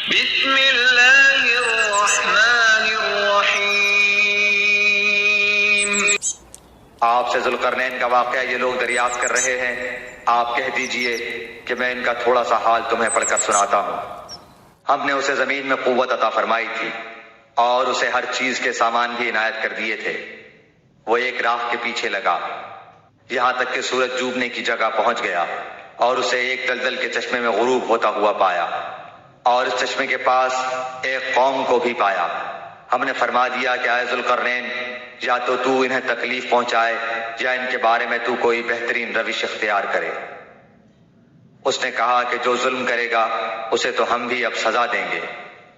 بسم اللہ الرحمن الرحیم۔ آپ سے ذوالقرنین کا واقعہ یہ لوگ دریافت کر رہے ہیں، آپ کہہ دیجئے کہ میں ان کا تھوڑا سا حال تمہیں پڑھ کر سناتا ہوں۔ ہم نے اسے زمین میں قوت عطا فرمائی تھی اور اسے ہر چیز کے سامان بھی عنایت کر دیے تھے۔ وہ ایک راہ کے پیچھے لگا یہاں تک کہ سورج ڈوبنے کی جگہ پہنچ گیا اور اسے ایک دلدل کے چشمے میں غروب ہوتا ہوا پایا، اور اس چشمے کے پاس ایک قوم کو بھی پایا۔ ہم نے فرما دیا کہ اے ذوالقرنین، یا تو انہیں تکلیف پہنچائے یا ان کے بارے میں تو کوئی بہترین روش اختیار کرے۔ اس نے کہا کہ جو ظلم کرے گا اسے تو ہم بھی اب سزا دیں گے،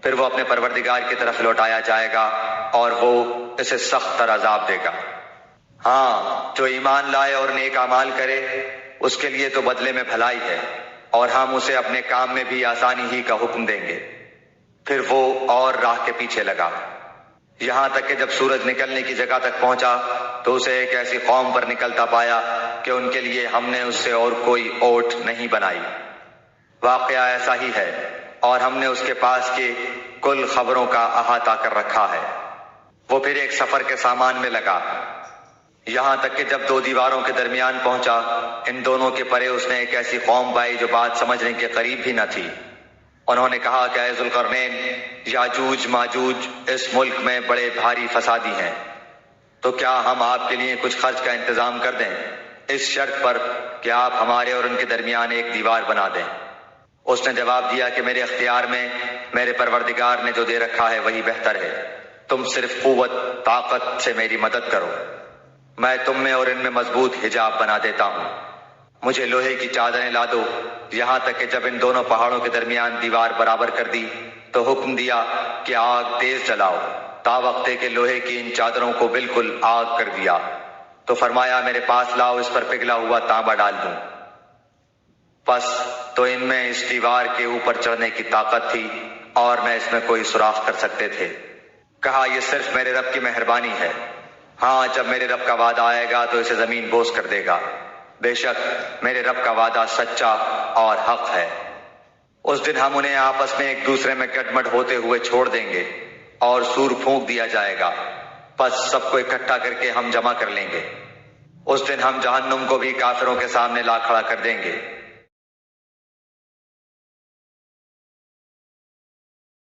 پھر وہ اپنے پروردگار کی طرف لوٹایا جائے گا اور وہ اسے سخت تر عذاب دے گا۔ ہاں، جو ایمان لائے اور نیک اعمال کرے اس کے لیے تو بدلے میں بھلائی ہے، اور ہم اسے اپنے کام میں بھی آسانی ہی کا حکم دیں گے۔ پھر وہ اور راہ کے پیچھے لگا یہاں تک کہ جب سورج نکلنے کی جگہ تک پہنچا تو اسے ایک ایسی قوم پر نکلتا پایا کہ ان کے لیے ہم نے اس سے اور کوئی اوٹ نہیں بنائی۔ واقعہ ایسا ہی ہے، اور ہم نے اس کے پاس کی کل خبروں کا احاطہ کر رکھا ہے۔ وہ پھر ایک سفر کے سامان میں لگا یہاں تک کہ جب دو دیواروں کے درمیان پہنچا، ان دونوں کے پرے اس نے ایک ایسی قوم پائی جو بات سمجھنے کے قریب بھی نہ تھی۔ انہوں نے کہا کہ اے ذوالقرنین، یاجوج ماجوج اس ملک میں بڑے بھاری فسادی ہیں، تو کیا ہم آپ کے لیے کچھ خرچ کا انتظام کر دیں، اس شرط پر کہ آپ ہمارے اور ان کے درمیان ایک دیوار بنا دیں۔ اس نے جواب دیا کہ میرے اختیار میں میرے پروردگار نے جو دے رکھا ہے وہی بہتر ہے، تم صرف قوت طاقت سے میری مدد کرو، میں تم میں اور ان میں مضبوط حجاب بنا دیتا ہوں۔ مجھے لوہے کی چادریں لا دو۔ یہاں تک کہ جب ان دونوں پہاڑوں کے درمیان دیوار برابر کر دی تو حکم دیا کہ آگ تیز جلاؤ، تا وقت کہ لوہے کی ان چادروں کو بالکل آگ کر دیا۔ تو فرمایا میرے پاس لاؤ، اس پر پگھلا ہوا تانبا ڈال دوں۔ پس تو ان میں اس دیوار کے اوپر چڑھنے کی طاقت تھی اور نہ اس میں کوئی سوراخ کر سکتے تھے۔ کہا یہ صرف میرے رب کی مہربانی ہے، ہاں جب میرے رب کا وعدہ آئے گا تو اسے زمین بوس کر دے گا، بے شک میرے رب کا وعدہ سچا اور حق ہے۔ اس دن ہم انہیں آپس میں ایک دوسرے میں گڈمڈ ہوتے ہوئے چھوڑ دیں گے اور سور پھونک دیا جائے گا، پس سب کو اکٹھا کر کے ہم جمع کر لیں گے۔ اس دن ہم جہنم کو بھی کافروں کے سامنے لا کھڑا کر دیں گے۔